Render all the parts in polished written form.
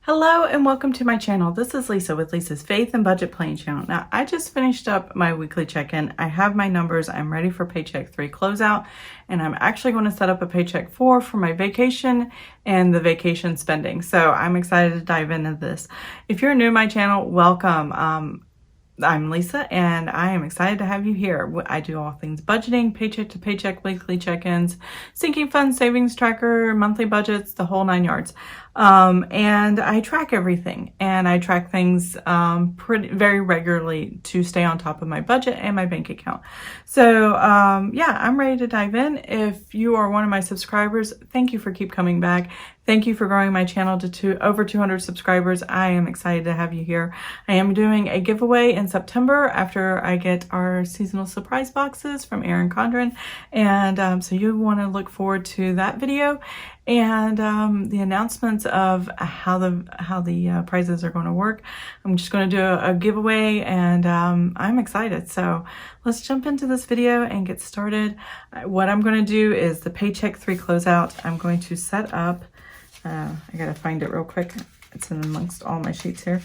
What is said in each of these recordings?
Hello and welcome to my channel. This is Lisa with Lisa's Faith and Budget Planning channel. Now, I just finished up my weekly check-in. I have my numbers. I'm ready for Paycheck 3 closeout, and I'm actually going to set up a Paycheck 4 for my vacation and the vacation spending. So I'm excited to dive into this. If you're new to my channel, welcome. I'm Lisa and I am excited to have you here. I do all things budgeting, paycheck to paycheck, weekly check-ins, sinking funds, savings tracker, monthly budgets, the whole 9 yards. And I track everything, and I track things very regularly to stay on top of my budget and my bank account. So yeah, I'm ready to dive in. If you are one of my subscribers, thank you for keep coming back. Thank you for growing my channel to over 200 subscribers. I am excited to have you here. I am doing a giveaway in September after I get our seasonal surprise boxes from Erin Condren. And so you want to look forward to that video and the announcements of how the prizes are going to work. I'm just going to do a giveaway, and I'm excited. So let's jump into this video and get started. What I'm going to do is the Paycheck 3 closeout. I'm going to set up, I gotta find it real quick. It's in amongst all my sheets here.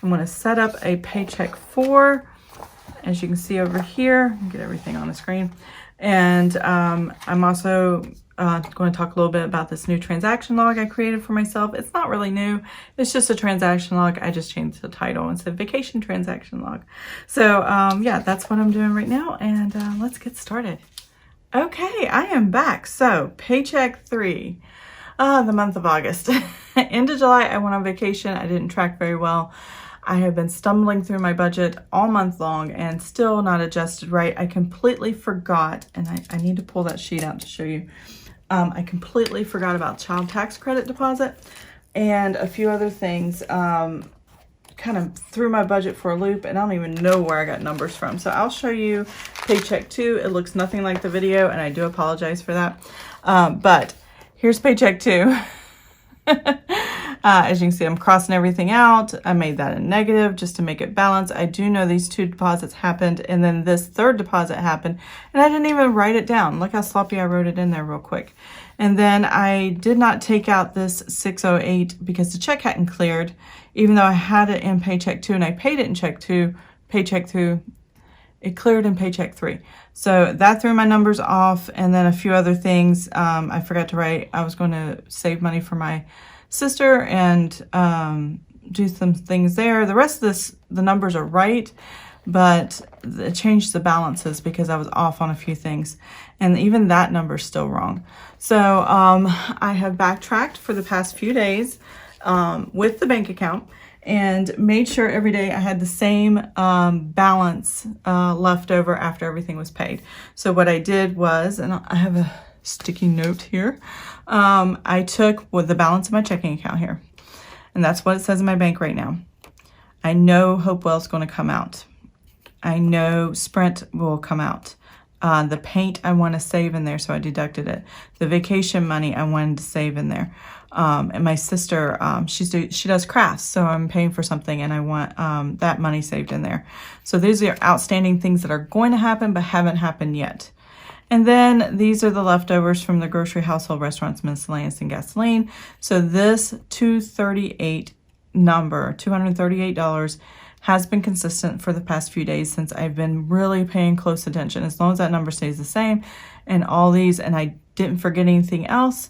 I'm going to set up a Paycheck 4, as you can see over here. Get everything on the screen. And I'm also going to talk a little bit about this new transaction log I created for myself. It's not really new. It's just a transaction log. I just changed the title and said vacation transaction log. So yeah, that's what I'm doing right now. And let's get started. Okay, I am back. So Paycheck 3, the month of August. End of July, I went on vacation. I didn't track very well. I have been stumbling through my budget all month long and still not adjusted right. I completely forgot, and I need to pull that sheet out to show you. I completely forgot about child tax credit deposit and a few other things. Kind of threw my budget for a loop, and I don't even know where I got numbers from. So I'll show you Paycheck 2. It looks nothing like the video, and I do apologize for that. But here's Paycheck 2. As you can see, I'm crossing everything out. I made that a negative just to make it balance. I do know these 2 deposits happened, and then this 3rd deposit happened, and I didn't even write it down. Look how sloppy I wrote it in there real quick. And then I did not take out this 608 because the check hadn't cleared, even though I had it in Paycheck 2 and I paid it in Paycheck 2. It cleared in Paycheck 3. So that threw my numbers off, and then a few other things. I forgot to write. I was going to save money for my sister and do some things there. The rest of this, the numbers are right, but it changed the balances because I was off on a few things, and even that number is still wrong. So I have backtracked for the past few days with the bank account and made sure every day I had the same balance left over after everything was paid. So what I did was, and I have a sticky note here, I took the balance of my checking account here, and that's what it says in my bank right now. I know Hopewell is going to come out. I know Sprint will come out. The paint I want to save in there, so I deducted it. The vacation money I wanted to save in there. And my sister, she does crafts, so I'm paying for something, and I want that money saved in there. So these are outstanding things that are going to happen but haven't happened yet. And then these are the leftovers from the grocery, household, restaurants, miscellaneous, and gasoline. So this $238 number, $238, has been consistent for the past few days since I've been really paying close attention. As long as that number stays the same and all these, and I didn't forget anything else,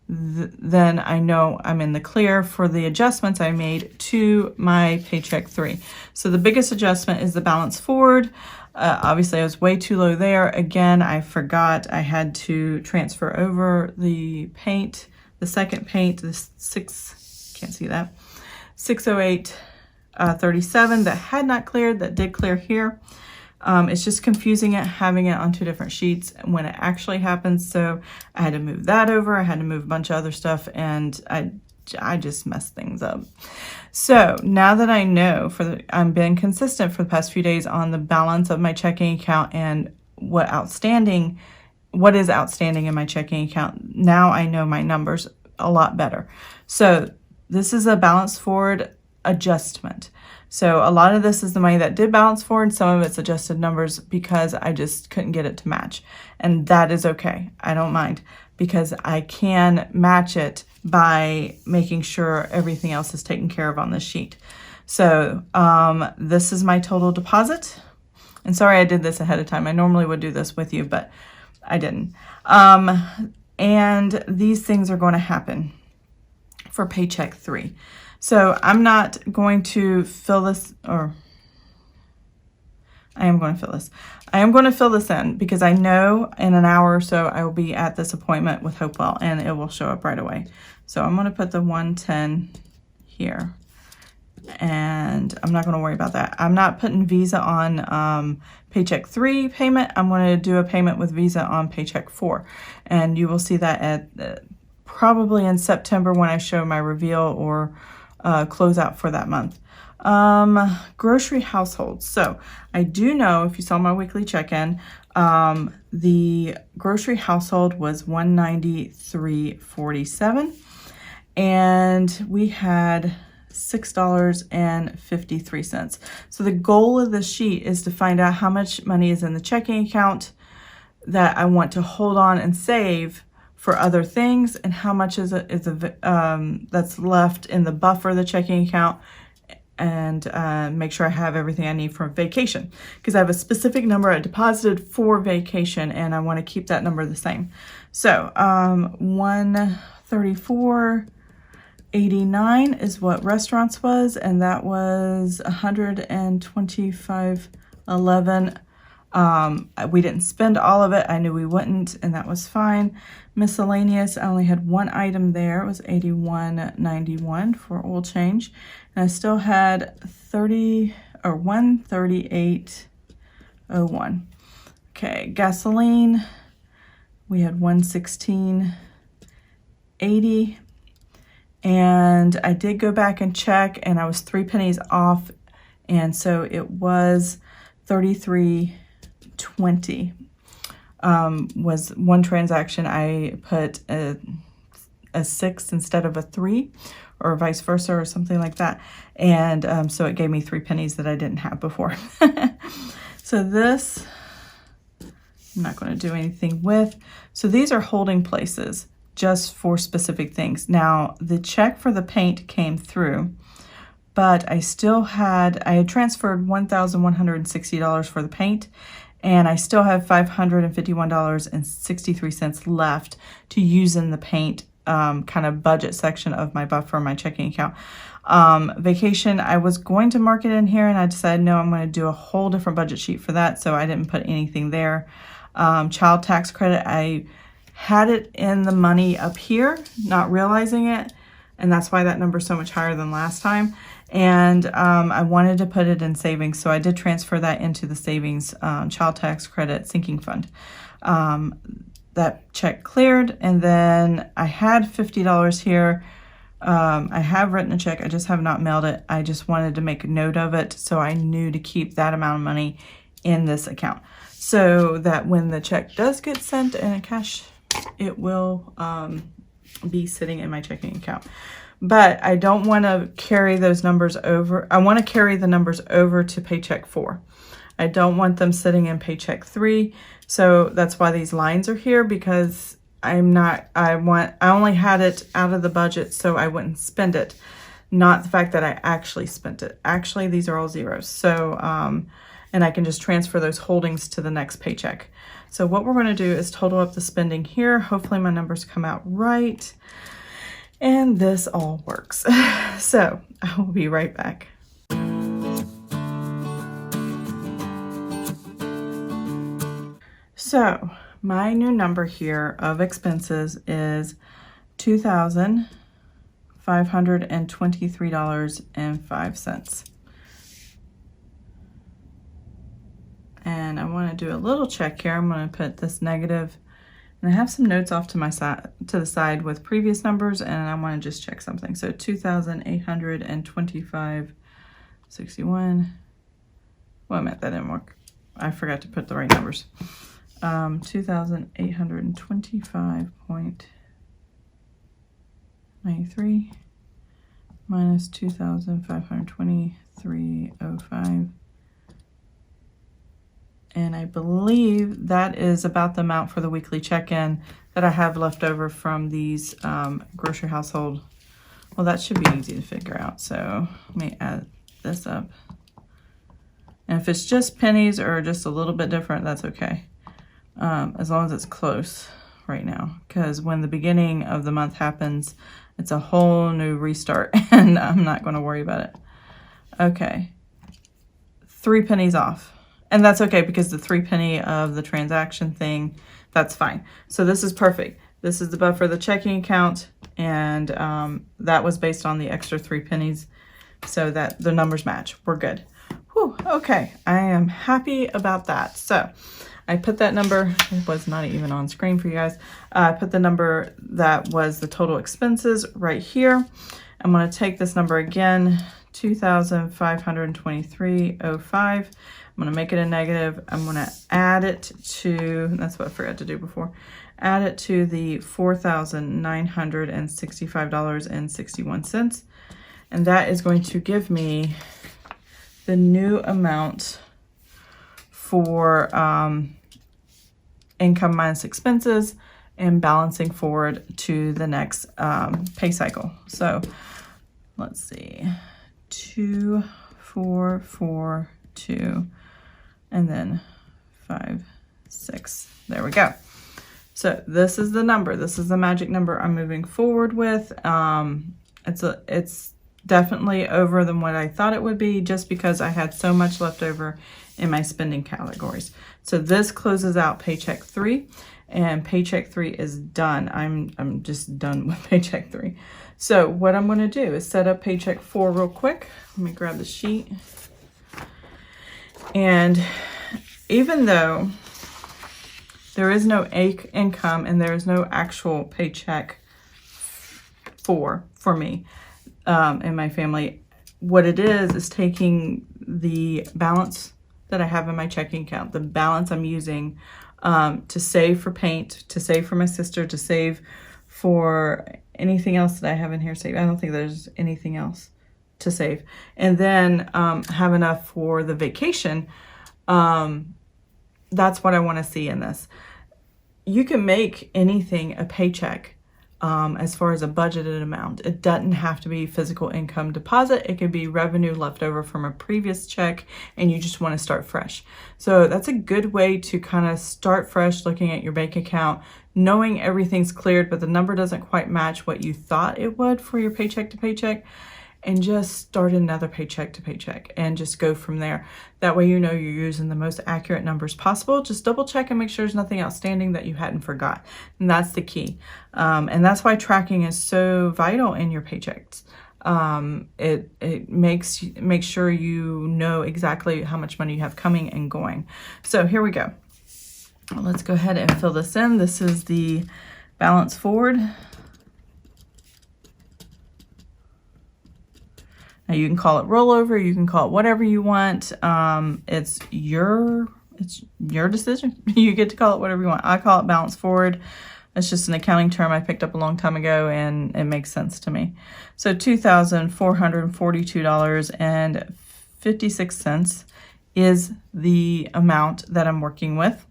then I know I'm in the clear for the adjustments I made to my Paycheck 3. So the biggest adjustment is the balance forward. Obviously, I was way too low there. Again, I forgot I had to transfer over the paint, the second paint, the 608.37 that had not cleared, that did clear here. It's just confusing it, having it on 2 different sheets when it actually happens. So I had to move that over. I had to move a bunch of other stuff, and I just messed things up. So now that I know, I've been consistent for the past few days on the balance of my checking account and what is outstanding in my checking account. Now I know my numbers a lot better. So this is a balance forward adjustment. So a lot of this is the money that did balance forward. Some of it's adjusted numbers because I just couldn't get it to match. And that is okay. I don't mind, because I can match it by making sure everything else is taken care of on this sheet. So this is my total deposit. And sorry I did this ahead of time. I normally would do this with you, but I didn't. And these things are going to happen for paycheck 3. So I'm not going to fill this, or I am going to fill this. I am going to fill this in because I know in an hour or so I will be at this appointment with Hopewell and it will show up right away. So I'm going to put the 110 here. And I'm not going to worry about that. I'm not putting Visa on paycheck 3 payment. I'm going to do a payment with Visa on paycheck 4. And you will see that at probably in September when I show my reveal or closeout for that month. Grocery household. So I do know, if you saw my weekly check-in, the grocery household was $193.47. And we had $6.53. So the goal of this sheet is to find out how much money is in the checking account that I want to hold on and save for other things, and how much is that's left in the buffer of the checking account, and make sure I have everything I need for vacation, because I have a specific number I deposited for vacation and I want to keep that number the same. So 134.89 is what restaurants was, and that was 125.11. We didn't spend all of it. I knew we wouldn't, and that was fine. Miscellaneous, I only had one item there. It was $81.91 for oil change. And I still had 138.01. Okay, gasoline, we had 116.80. And I did go back and check, and I was 3 pennies off, and so it was 33.20. Was one transaction. I put a 6 instead of a 3, or vice versa, or something like that, and so it gave me 3 pennies that I didn't have before. So this, I'm not going to do anything with. So these are holding places just for specific things. Now the check for the paint came through, but I had transferred $1,160 for the paint, and I still have $551.63 left to use in the paint kind of budget section of my buffer, my checking account. Vacation, I was going to mark it in here, and I decided no, I'm going to do a whole different budget sheet for that, so I didn't put anything there. Child tax credit, I had it in the money up here, not realizing it, and that's why that number is so much higher than last time. And I wanted to put it in savings, so I did transfer that into the savings child tax credit sinking fund. That check cleared, and then I had $50 here. I have written a check, I just have not mailed it. I just wanted to make a note of it so I knew to keep that amount of money in this account, so that when the check does get sent in cash, it will be sitting in my checking account. But I don't want to carry those numbers over. I want to carry the numbers over to paycheck 4. I don't want them sitting in paycheck 3. So that's why these lines are here, because I only had it out of the budget so I wouldn't spend it. Not the fact that I actually spent it. Actually, these are all zeros. So, and I can just transfer those holdings to the next paycheck. So what we're going to do is total up the spending here. Hopefully my numbers come out right. And this all works. So I will be right back. So my new number here of expenses is $2,523.05. And I want to do a little check here. I'm going to put this negative, and I have some notes off to my side, to the side with previous numbers, and I want to just check something. So 2,825.61. Wait a minute, that didn't work. I forgot to put the right numbers. 2,825.93 minus 2,523.05. And I believe that is about the amount for the weekly check-in that I have left over from these grocery household. Well, that should be easy to figure out. So let me add this up. And if it's just pennies or just a little bit different, that's okay. As long as it's close right now. Because when the beginning of the month happens, it's a whole new restart and I'm not going to worry about it. Okay. 3 pennies off. And that's okay because the 3 penny of the transaction thing, that's fine. So this is perfect. This is the buffer, the checking account, and that was based on the extra 3 pennies so that the numbers match. We're good. Whew, okay, I am happy about that. So I put that number, it was not even on screen for you guys. I put the number that was the total expenses right here. I'm going to take this number again, 2,523.05. I'm going to make it a negative. I'm going to add it to, that's what I forgot to do before, add it to the $4,965.61. And that is going to give me the new amount for income minus expenses and balancing forward to the next pay cycle. So let's see, 2,442, and then 5,6. There we go. So this is the number. This is the magic number I'm moving forward with. It's definitely over than what I thought it would be, just because I had so much left over in my spending categories. So this closes out Paycheck 3, and Paycheck 3 is done. I'm just done with Paycheck 3. So what I'm going to do is set up Paycheck 4 real quick. Let me grab the sheet. And even though there is no income and there is no actual paycheck for me, in my family, what it is taking the balance that I have in my checking account, the balance I'm using to save for paint, to save for my sister, to save for anything else that I have in here saved. I don't think there's anything else to save. And then have enough for the vacation. That's what I want to see in this. You can make anything a paycheck. As far as a budgeted amount, it doesn't have to be physical income deposit. It could be revenue left over from a previous check and you just want to start fresh. So that's a good way to kind of start fresh, looking at your bank account, knowing everything's cleared, but the number doesn't quite match what you thought it would for your paycheck to paycheck, and just start another paycheck to paycheck and just go from there. That way you know you're using the most accurate numbers possible. Just double check and make sure there's nothing outstanding that you hadn't forgot. And that's the key. And that's why tracking is so vital in your paychecks. It makes sure you know exactly how much money you have coming and going. So here we go. Let's go ahead and fill this in. This is the balance forward. Now you can call it rollover, you can call it whatever you want. It's your decision. You get to call it whatever you want. I call it balance forward. It's just an accounting term I picked up a long time ago and it makes sense to me. So $2,442.56 is the amount that I'm working with.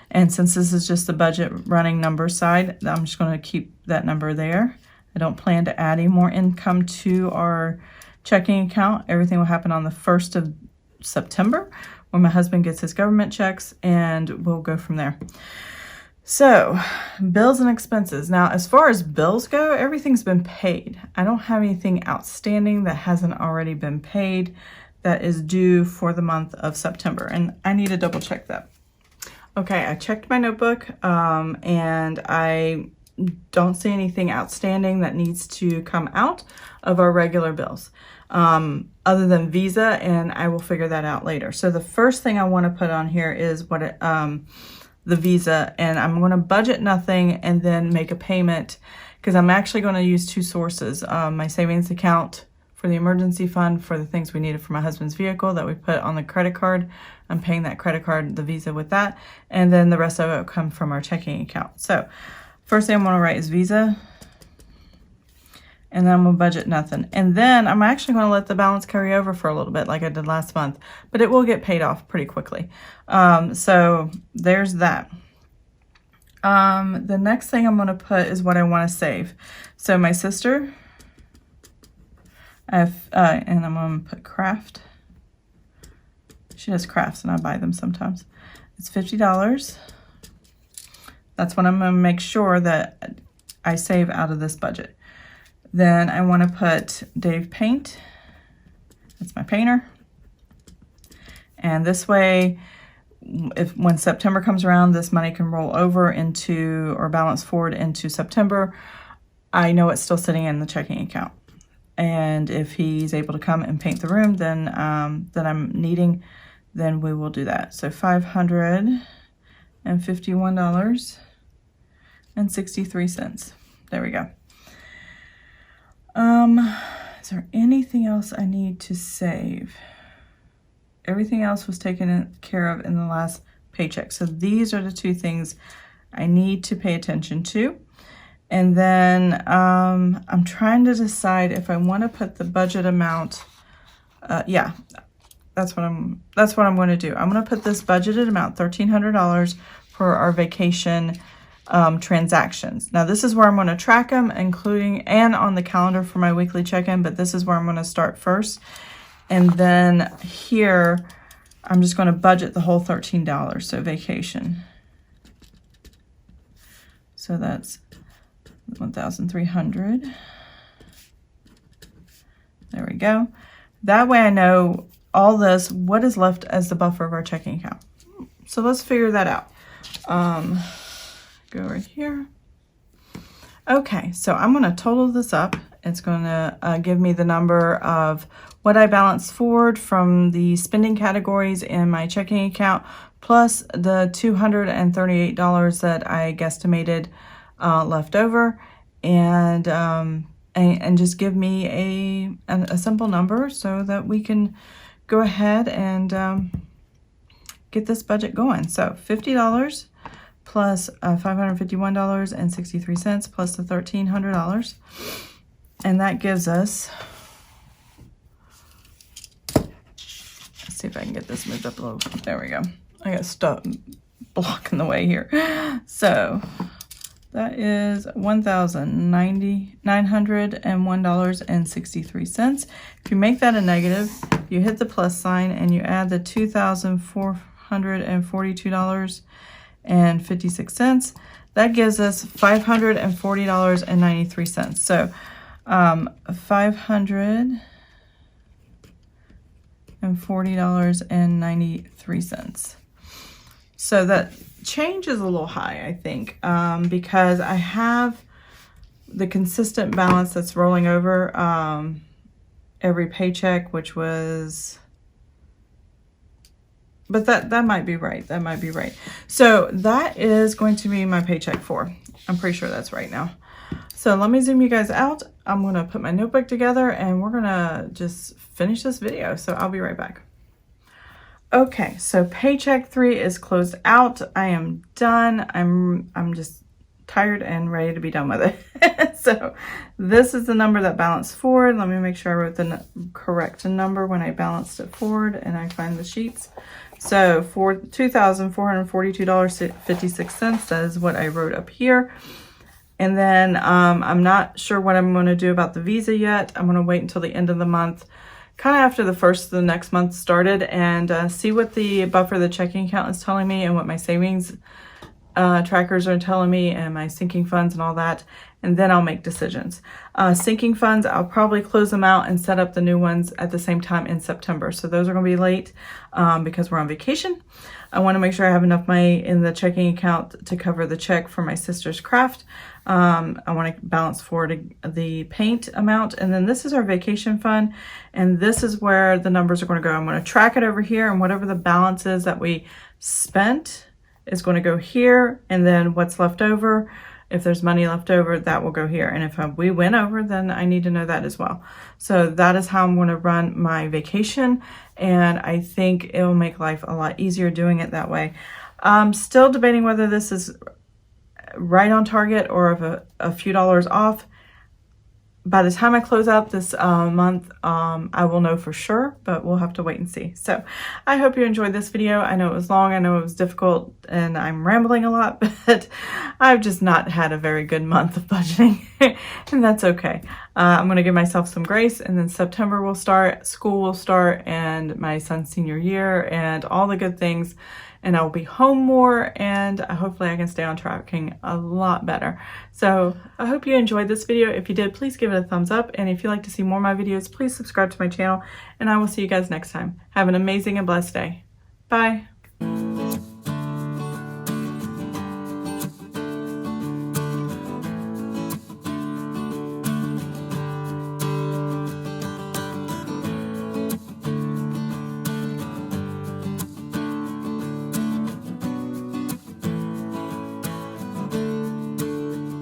And since this is just the budget running number side, I'm just going to keep that number there. I don't plan to add any more income to our checking account. Everything will happen on the 1st of September when my husband gets his government checks, and we'll go from there. So bills and expenses. Now, as far as bills go, everything's been paid. I don't have anything outstanding that hasn't already been paid that is due for the month of September, and I need to double check that. Okay, I checked my notebook and I don't see anything outstanding that needs to come out of our regular bills other than Visa, and I will figure that out later. So the first thing I want to put on here is the Visa, and I'm going to budget nothing and then make a payment, because I'm actually going to use 2 sources. My savings account for the emergency fund for the things we needed for my husband's vehicle that we put on the credit card. I'm paying that credit card, the Visa, with that, and then the rest of it will come from our checking account. So first thing I'm going to write is Visa. and then I'm gonna budget nothing. And then I'm actually gonna let the balance carry over for a little bit like I did last month, but it will get paid off pretty quickly. So there's that. The next thing I'm gonna put is what I wanna save. So my sister, and I'm gonna put craft. She does crafts and I buy them sometimes. It's $50. That's what I'm gonna make sure that I save out of this budget. Then I wanna put Dave Paint. That's my painter. And this way, when September comes around, this money can roll over into, or balance forward into September. I know it's still sitting in the checking account. And if he's able to come and paint the room, then that I'm needing, then we will do that. So $551.63. There we go. Is there anything else I need to save? Everything else was taken care of in the last paycheck. So these are the two things I need to pay attention to. And then I'm trying to decide if I want to put the budget amount. Yeah, that's what I'm going to do. I'm going to put this budgeted amount, $1,300, for our vacation transactions. Now this is where I'm going to track them, including and on the calendar for my weekly check-in. But this is where I'm going to start first, and then here I'm just going to budget the whole $13. So vacation. So that's 1,300. There we go. That way I know all this, what is left as the buffer of our checking account. So let's figure that out. Go right here. Okay, so I'm going to total this up. It's going to give me the number of what I balanced forward from the spending categories in my checking account, plus the $238 that I guesstimated left over, and just give me a simple number so that we can go ahead and get this budget going. So $50 plus $551.63 plus the $1,300, and that gives us, let's see if I can get this moved up a little. There we go. I got stuff blocking the way here. So that is $1,901.63. If you make that a negative, you hit the plus sign and you add the $2,442.56. That gives us $540.93. So $540.93. So that change is a little high, I think, because I have the consistent balance that's rolling over every paycheck, which was, but that might be right. That might be right. So that is going to be my paycheck 4. I'm pretty sure that's right now. So let me zoom you guys out. I'm going to put my notebook together and we're going to just finish this video. So I'll be right back. Okay, so paycheck 3 is closed out. I am done. I'm just tired and ready to be done with it. So this is the number that balanced forward. Let me make sure I wrote the correct number when I balanced it forward and I find the sheets. So for $2,442.56, that is what I wrote up here. And then I'm not sure what I'm going to do about the Visa yet. I'm going to wait until the end of the month, kind of after the first of the next month started, and see what the buffer of the checking account is telling me and what my savings trackers are telling me and my sinking funds and all that. And then I'll make decisions. Sinking funds, I'll probably close them out and set up the new ones at the same time in September. So those are going to be late because we're on vacation. I want to make sure I have enough money in the checking account to cover the check for my sister's craft. I want to balance forward the paint amount. And then this is our vacation fund. And this is where the numbers are going to go. I'm going to track it over here, and whatever the balance is that we spent is going to go here. And then what's left over, if there's money left over, that will go here. And if we went over, then I need to know that as well. So that is how I'm going to run my vacation. And I think it will make life a lot easier doing it that way. I'm still debating whether this is right on target or if a few dollars off. by the time I close out this month, I will know for sure, but we'll have to wait and see. So I hope you enjoyed this video. I know it was long, I know it was difficult, and I'm rambling a lot, but I've just not had a very good month of budgeting, and that's okay. I'm gonna give myself some grace, and then September will start, school will start, and my son's senior year, and all the good things, and I'll be home more, and hopefully I can stay on tracking a lot better. So I hope you enjoyed this video. If you did, please give it a thumbs up, and if you'd like to see more of my videos, please subscribe to my channel, and I will see you guys next time. Have an amazing and blessed day. Bye.